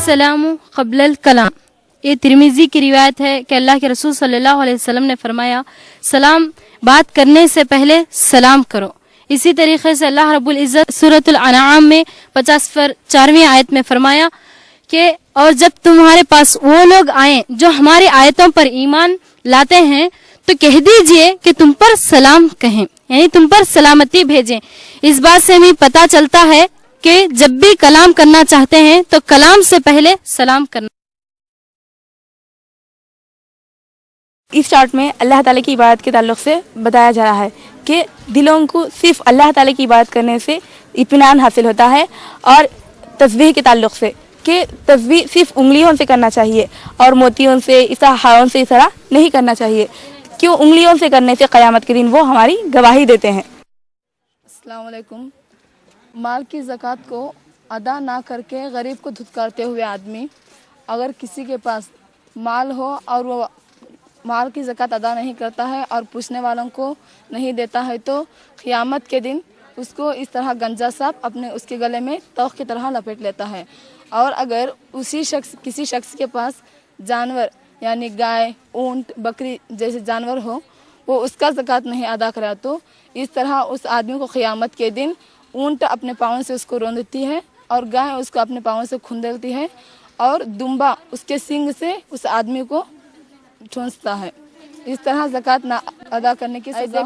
السلام قبل الکلام. یہ ترمذی کی روایت ہے کہ اللہ کے رسول صلی اللہ علیہ وسلم نے فرمایا سلام بات کرنے سے پہلے سلام کرو. اسی طریقے سے اللہ رب العزت سورۃ الانعام میں 54ویں آیت میں فرمایا کہ اور جب تمہارے پاس وہ لوگ آئیں جو ہماری آیتوں پر ایمان لاتے ہیں تو کہہ دیجئے کہ تم پر سلام کہیں، یعنی تم پر سلامتی بھیجیں. اس بات سے ہمیں پتہ چلتا ہے کہ جب بھی کلام کرنا چاہتے ہیں تو کلام سے پہلے سلام کرنا. اس چارٹ میں اللہ تعالیٰ کی عبادت کے تعلق سے بتایا جا رہا ہے کہ دلوں کو صرف اللہ تعالیٰ کی عبادت کرنے سے اطمینان حاصل ہوتا ہے، اور تسبیح کے تعلق سے کہ تسبیح صرف انگلیوں سے کرنا چاہیے اور موتیوں سے ہاتھوں سے اس طرح نہیں کرنا چاہیے، کیوں انگلیوں سے کرنے سے قیامت کے دن وہ ہماری گواہی دیتے ہیں. السلام علیکم. مال کی زکوٰۃ کو ادا نہ کر کے غریب کو دھتکارتے ہوئے آدمی اگر کسی کے پاس مال ہو اور وہ مال کی زکوٰۃ ادا نہیں کرتا ہے اور پوچھنے والوں کو نہیں دیتا ہے تو قیامت کے دن اس کو اس طرح گنجا سانپ اپنے اس کے گلے میں توق کی طرح لپیٹ لیتا ہے. اور اگر کسی شخص کے پاس جانور یعنی گائے، اونٹ، بکری جیسے جانور ہو، وہ اس کا زکوٰۃ نہیں ادا کرا تو اس طرح اس آدمی کو قیامت کے دن اونٹ اپنے پاؤں سے اس کو روندتی ہے اور گائے اس کو اپنے پاؤں سے کھندلتی ہے اور دمبا اس کے سینگ سے اس آدمی کو ٹھونستا ہے. اس طرح زکوٰۃ نہ ادا کرنے کی سزا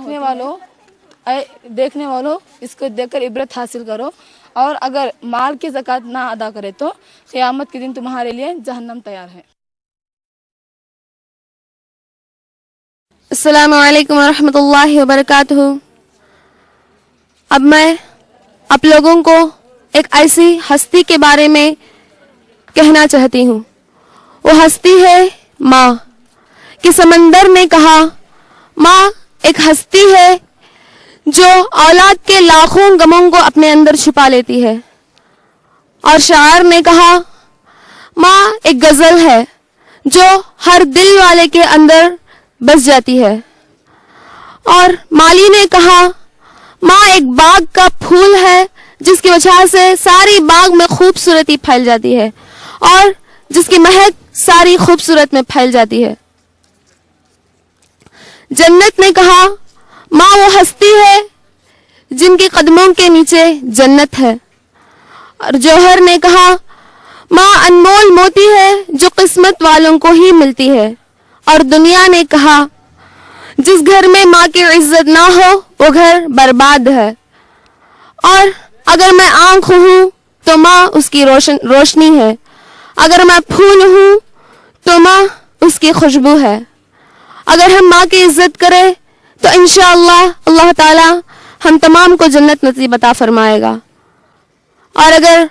دیکھنے والوں اس کو دیکھ کر عبرت حاصل کرو، اور اگر مال کی زکوٰۃ نہ ادا کرے تو قیامت کے دن تمہارے لیے جہنم تیار ہے. السلام علیکم ورحمۃ اللہ وبرکاتہ. اب میں آپ لوگوں کو ایک ایسی ہستی کے بارے میں کہنا چاہتی ہوں. وہ ہستی ہے ماں. کہ سمندر نے کہا ماں ایک ہستی ہے جو اولاد کے لاکھوں غموں کو اپنے اندر چھپا لیتی ہے. اور شاعر نے کہا ماں ایک غزل ہے جو ہر دل والے کے اندر بس جاتی ہے. اور مالی نے کہا ماں ایک باغ کا پھول ہے جس کی وجہ سے ساری باغ میں خوبصورتی پھیل جاتی ہے اور جس کی مہک ساری خوبصورت میں پھیل جاتی ہے. جنت نے کہا ماں وہ ہستی ہے جن کے قدموں کے نیچے جنت ہے. اور جوہر نے کہا ماں انمول موتی ہے جو قسمت والوں کو ہی ملتی ہے. اور دنیا نے کہا جس گھر میں ماں کی عزت نہ ہو وہ گھر برباد ہے. اور اگر میں آنکھ ہوں تو ماں اس کی روشنی ہے، اگر میں پھول ہوں تو ماں اس کی خوشبو ہے. اگر ہم ماں کی عزت کریں تو انشاءاللہ اللہ تعالی ہم تمام کو جنت نصیب عطا فرمائے گا. اور اگر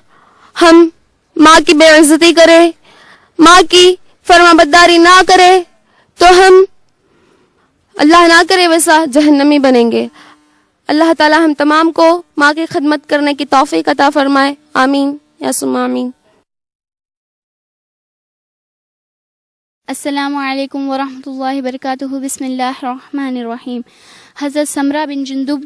ہم ماں کی بے عزتی کریں، ماں کی فرمانبرداری نہ کریں تو ہم اللہ نہ کرے ویسا جہنمی بنیں گے. اللہ تعالی ہم تمام کو ماں کی خدمت کرنے کی توفیق عطا فرمائے. آمین یا ثم آمین. السلام علیکم ورحمۃ اللہ وبرکاتہ. بسم اللہ الرحمن الرحیم. حضرت سمرہ بن جندب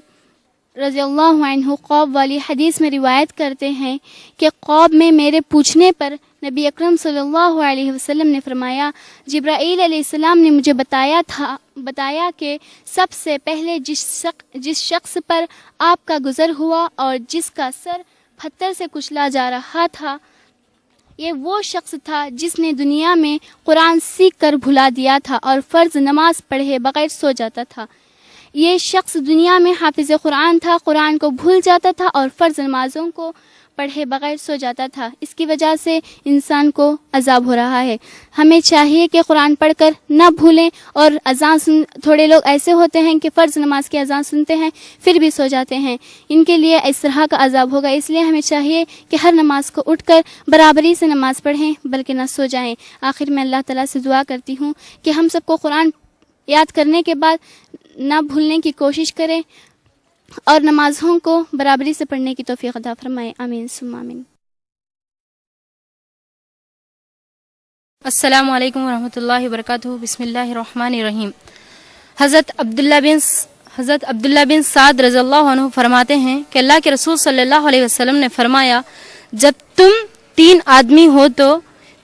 رضی اللہ عنہ قوب والی حدیث میں روایت کرتے ہیں کہ قوب میں میرے پوچھنے پر نبی اکرم صلی اللہ علیہ وسلم نے فرمایا جبرائیل علیہ السلام نے مجھے بتایا کہ سب سے پہلے جس شخص پر آپ کا گزر ہوا اور جس کا سر پتھر سے کچلا جا رہا تھا یہ وہ شخص تھا جس نے دنیا میں قرآن سیکھ کر بھلا دیا تھا اور فرض نماز پڑھے بغیر سو جاتا تھا. یہ شخص دنیا میں حافظ قرآن تھا، قرآن کو بھول جاتا تھا اور فرض نمازوں کو پڑھے بغیر سو جاتا تھا. اس کی وجہ سے انسان کو عذاب ہو رہا ہے. ہمیں چاہیے کہ قرآن پڑھ کر نہ بھولیں. اور تھوڑے لوگ ایسے ہوتے ہیں کہ فرض نماز کی اذان سنتے ہیں پھر بھی سو جاتے ہیں، ان کے لیے اس طرح کا عذاب ہوگا. اس لیے ہمیں چاہیے کہ ہر نماز کو اٹھ کر برابری سے نماز پڑھیں بلکہ نہ سو جائیں. آخر میں اللہ تعالیٰ سے دعا کرتی ہوں کہ ہم سب کو قرآن یاد کرنے کے بعد نہ بھولنے کی کوشش کریں اور نمازوں کو برابری سے پڑھنے کی توفیق عطا فرمائے. آمین ثم آمین. السلام علیکم ورحمۃ اللہ وبرکاتہ. بسم اللہ الرحمن الرحیم. حضرت عبداللہ بن سعد رضی اللہ عنہ فرماتے ہیں کہ اللہ کے رسول صلی اللہ علیہ وسلم نے فرمایا جب تم 3 آدمی ہو تو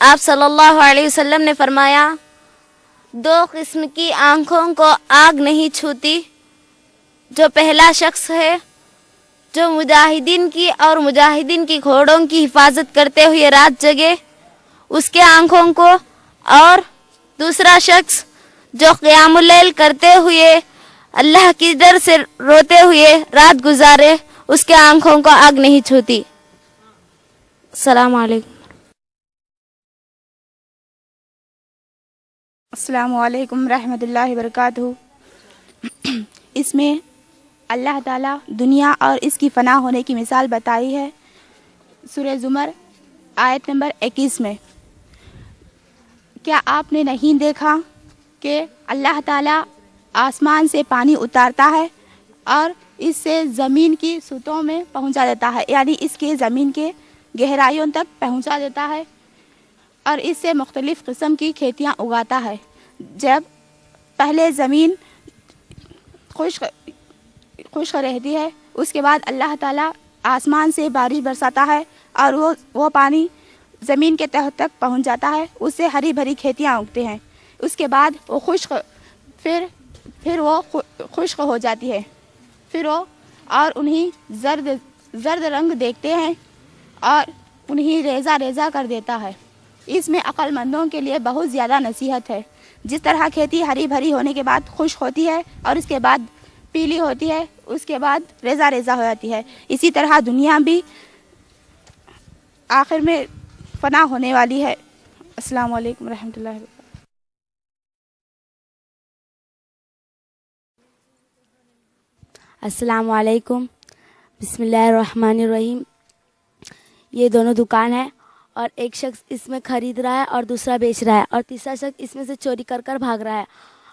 آپ صلی اللہ علیہ وسلم نے فرمایا 2 قسم کی آنکھوں کو آگ نہیں چھوتی. جو پہلا شخص ہے جو مجاہدین کی اور مجاہدین کی گھوڑوں کی حفاظت کرتے ہوئے رات جگے اس کے آنکھوں کو، اور دوسرا شخص جو قیام اللیل کرتے ہوئے اللہ کی ڈر سے روتے ہوئے رات گزارے اس کے آنکھوں کو آگ نہیں چھوتی. السلام علیکم. السلام علیکم رحمۃ اللہ وبرکاتہ. اس میں اللہ تعالیٰ دنیا اور اس کی فنا ہونے کی مثال بتائی ہے سورہ زمر آیت نمبر 21 میں. کیا آپ نے نہیں دیکھا کہ اللہ تعالیٰ آسمان سے پانی اتارتا ہے اور اس سے زمین کی سطحوں میں پہنچا دیتا ہے، یعنی اس کے زمین کے گہرائیوں تک پہنچا دیتا ہے، اور اس سے مختلف قسم کی کھیتیاں اگاتا ہے. جب پہلے زمین خشک رہتی ہے اس کے بعد اللہ تعالیٰ آسمان سے بارش برساتا ہے اور وہ پانی زمین کے تہ تک پہنچ جاتا ہے، اس سے ہری بھری کھیتیاں اگتے ہیں. اس کے بعد وہ پھر وہ خشک ہو جاتی ہے، پھر وہ اور انہیں زرد رنگ دیکھتے ہیں اور انہیں ریزہ ریزہ کر دیتا ہے. اس میں عقل مندوں کے لیے بہت زیادہ نصیحت ہے. جس طرح کھیتی ہری بھری ہونے کے بعد خشک ہوتی ہے اور اس کے بعد پیلی ہوتی ہے، اس کے بعد ریزہ ریزہ ہو جاتی ہے، اسی طرح دنیا بھی آخر میں فنا ہونے والی ہے. السلام علیکم ورحمۃ اللہ وبرکاتہ. السلام علیکم. بسم اللہ الرحمن الرحیم. یہ دونوں دکان ہے اور ایک شخص اس میں خرید رہا ہے اور دوسرا بیچ رہا ہے، اور تیسرا شخص اس میں سے چوری کر کر بھاگ رہا ہے.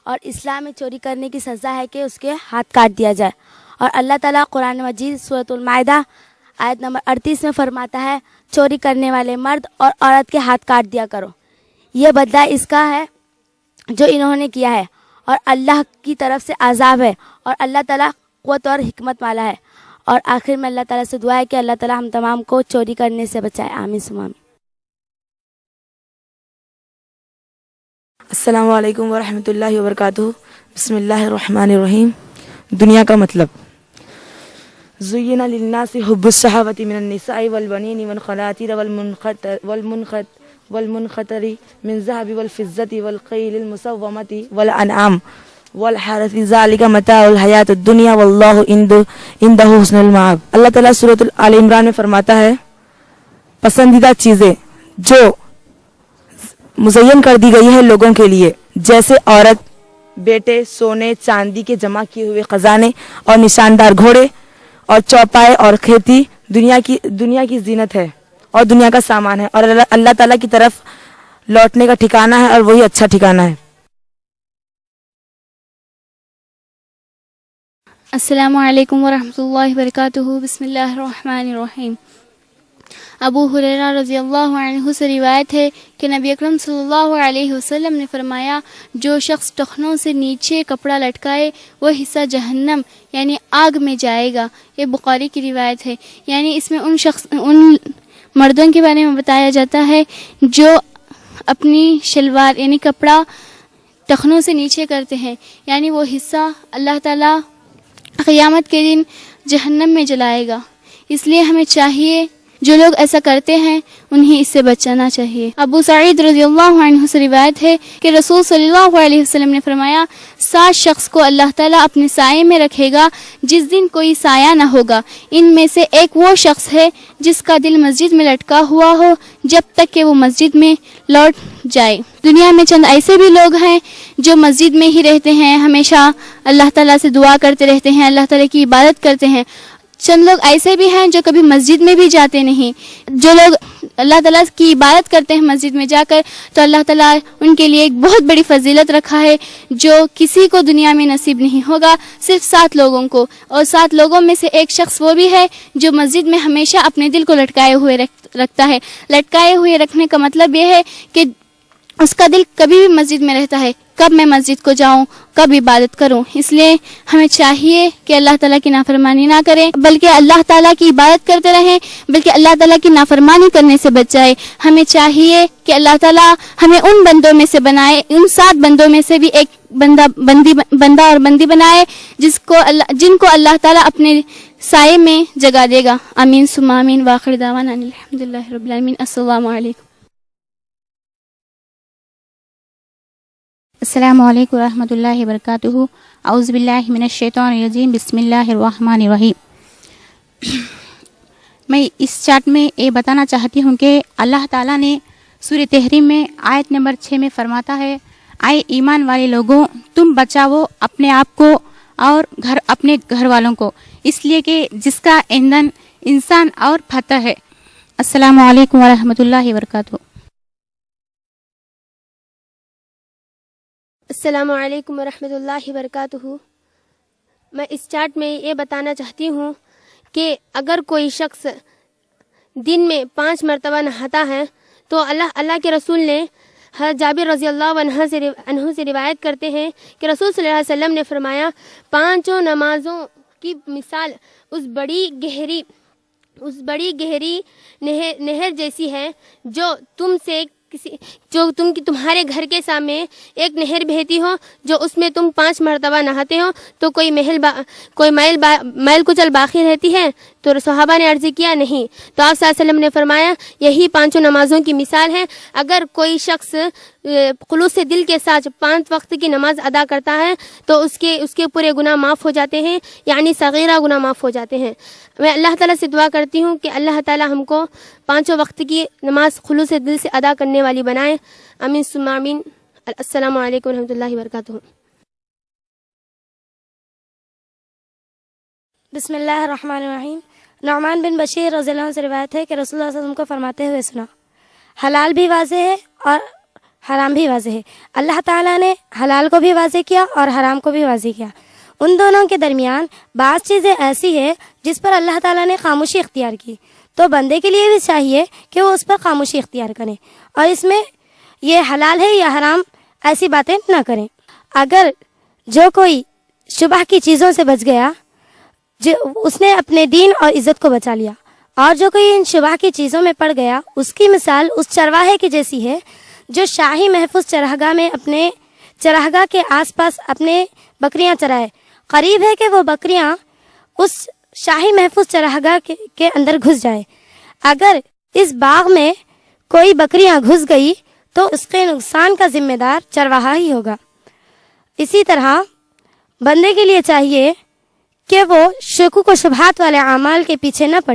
اور اسلام میں چوری کرنے کی سزا ہے کہ اس کے ہاتھ کاٹ دیا جائے. اور اللہ تعالیٰ قرآن مجید سورۃ المائدہ آیت نمبر 38 میں فرماتا ہے چوری کرنے والے مرد اور عورت کے ہاتھ کاٹ دیا کرو. یہ بدلہ اس کا ہے جو انہوں نے کیا ہے، اور اللہ کی طرف سے عذاب ہے، اور اللہ تعالیٰ قوت اور حکمت والا ہے. اور آخر میں اللہ تعالیٰ سے دعا ہے کہ اللہ تعالیٰ ہم تمام کو چوری کرنے سے بچائے. آمین ثم آمین. السلام علیکم ورحمۃ اللہ وبرکاتہ. بسم اللہ الرحمن الرحیم. دنیا کا مطلب. زین للناس حب الشہوۃ من النساء والبنین والقناطیر والمنقطر من الذهب والفضة والخیل المسومة والانعام والحرث ذلك متاع الحیاۃ الدنیا واللہ عنده حسن المآب. اللہ تعالیٰ سورۃ آل عمران میں فرماتا ہے پسندیدہ چیزیں جو مزین کر دی گئی ہے لوگوں کے لیے، جیسے عورت، بیٹے، سونے چاندی کے جمع کیے ہوئے خزانے اور نشاندار گھوڑے اور چوپائے اور کھیتی دنیا کی زینت ہے اور دنیا کا سامان ہے، اور اللہ تعالیٰ کی طرف لوٹنے کا ٹھکانہ ہے اور وہی اچھا ٹھکانہ ہے. السلام علیکم ورحمۃ اللہ وبرکاتہ. بسم اللہ الرحمن الرحیم. ابو ہریرہ رضی اللہ عنہ سے روایت ہے کہ نبی اکرم صلی اللہ علیہ وسلم نے فرمایا جو شخص ٹخنوں سے نیچے کپڑا لٹکائے وہ حصہ جہنم یعنی آگ میں جائے گا. یہ بخاری کی روایت ہے. یعنی اس میں ان مردوں کے بارے میں بتایا جاتا ہے جو اپنی شلوار یعنی کپڑا ٹخنوں سے نیچے کرتے ہیں، یعنی وہ حصہ اللہ تعالیٰ قیامت کے دن جہنم میں جلائے گا. اس لیے ہمیں چاہیے جو لوگ ایسا کرتے ہیں انہیں اس سے بچانا چاہیے. ابو سعید رضی اللہ عنہ سے روایت ہے کہ رسول صلی اللہ علیہ وسلم نے فرمایا 7 شخص کو اللہ تعالیٰ اپنے سائے میں رکھے گا جس دن کوئی سایہ نہ ہوگا. ان میں سے ایک وہ شخص ہے جس کا دل مسجد میں لٹکا ہوا ہو جب تک کہ وہ مسجد میں لوٹ جائے. دنیا میں چند ایسے بھی لوگ ہیں جو مسجد میں ہی رہتے ہیں، ہمیشہ اللہ تعالیٰ سے دعا کرتے رہتے ہیں، اللہ تعالیٰ کی عبادت کرتے ہیں. چند لوگ ایسے بھی ہیں جو کبھی مسجد میں بھی جاتے نہیں. جو لوگ اللہ تعالیٰ کی عبادت کرتے ہیں مسجد میں جا کر تو اللہ تعالیٰ ان کے لیے ایک بہت بڑی فضیلت رکھا ہے جو کسی کو دنیا میں نصیب نہیں ہوگا، صرف 7 لوگوں کو. اور 7 لوگوں میں سے ایک شخص وہ بھی ہے جو مسجد میں ہمیشہ اپنے دل کو لٹکائے ہوئے رکھتا ہے. لٹکائے ہوئے رکھنے کا مطلب یہ ہے کہ اس کا دل کبھی بھی مسجد میں رہتا ہے، کب میں مسجد کو جاؤں, کب عبادت کروں. اس لیے ہمیں چاہیے کہ اللہ تعالیٰ کی نافرمانی نہ کریں, بلکہ اللہ تعالیٰ کی عبادت کرتے رہیں, بلکہ اللہ تعالیٰ کی نافرمانی کرنے سے بچ جائے. ہمیں چاہیے کہ اللہ تعالیٰ ہمیں ان بندوں میں سے بنائے, ان 7 بندوں میں سے بھی ایک بندہ اور بندی بنائے جن کو اللہ تعالیٰ اپنے سائے میں جگہ دے گا. آمین ثم آمین. وآخر دعوانا الحمدللہ رب العالمین. السلام علیکم. السلام علیکم ورحمۃ اللہ وبرکاتہ. اعوذ باللہ من الشیطان الرجیم. بسم اللہ الرحمن الرحیم. میں اس چارٹ میں یہ بتانا چاہتی ہوں کہ اللہ تعالیٰ نے سورہ تحریم میں آیت نمبر 6 میں فرماتا ہے, آئے ایمان والے لوگوں تم بچاؤ اپنے آپ کو اور اپنے گھر والوں کو, اس لیے کہ جس کا ایندھن انسان اور پتھر ہے. السلام علیکم ورحمۃ اللہ وبرکاتہ. السلام علیکم ورحمۃ اللہ وبرکاتہ. میں اس چارٹ میں یہ بتانا چاہتی ہوں کہ اگر کوئی شخص دن میں 5 مرتبہ نہاتا ہے تو اللہ کے رسول نے جابر رضی اللہ عنہ سے روایت کرتے ہیں کہ رسول صلی اللہ علیہ وسلم نے فرمایا 5 نمازوں کی مثال اس بڑی گہری نہر جیسی ہے جو تمہارے گھر کے سامنے ایک نہر بہتی ہو, جو اس میں تم 5 مرتبہ نہاتے ہو تو کوئی میل کچل باقی رہتی ہے. تو صحابہ نے عرض کیا نہیں. تو آپ صلی اللہ علیہ وسلم نے فرمایا یہی 5 نمازوں کی مثال ہے. اگر کوئی شخص خلوص دل کے ساتھ 5 وقت کی نماز ادا کرتا ہے تو اس کے پورے گناہ معاف ہو جاتے ہیں, یعنی صغیرہ گناہ معاف ہو جاتے ہیں. میں اللہ تعالیٰ سے دعا کرتی ہوں کہ اللہ تعالیٰ ہم کو 5 وقت کی نماز خلوص دل سے ادا کرنے والی بنائے. آمین ثم آمین. السلام علیکم ورحمۃ اللہ وبرکاتہ. بسم اللہ الرحمن الرحیم. نعمان بن بشیر رضی اللہ عنہ سے روایت ہے کہ رسول اللہ صلی اللہ علیہ وسلم کو فرماتے ہوئے سنا, حلال بھی واضح ہے اور حرام بھی واضح ہے. اللہ تعالیٰ نے حلال کو بھی واضح کیا اور حرام کو بھی واضح کیا. ان دونوں کے درمیان بعض چیزیں ایسی ہے جس پر اللہ تعالیٰ نے خاموشی اختیار کی, تو بندے کے لیے بھی چاہیے کہ وہ اس پر خاموشی اختیار کریں اور اس میں یہ حلال ہے یا حرام ایسی باتیں نہ کریں. اگر جو کوئی شبہ کی چیزوں سے بچ گیا اس نے اپنے دین اور عزت کو بچا لیا, اور جو کوئی ان شبہ کی چیزوں میں پڑ گیا اس کی مثال اس چرواہے کی جیسی ہے جو شاہی محفوظ چراگاہ میں اپنے چراگاہ کے آس پاس اپنے بکریاں چرائے. قریب ہے کہ وہ بکریاں اس شاہی محفوظ چراگاہ کے اندر گھس جائے. اگر اس باغ میں کوئی بکریاں گھس گئی تو اس کے نقصان کا ذمہ دار چرواہا ہی ہوگا. اسی طرح بندے کے لیے چاہیے کہ وہ شکوک و شبہات والے اعمال کے پیچھے نہ پڑے.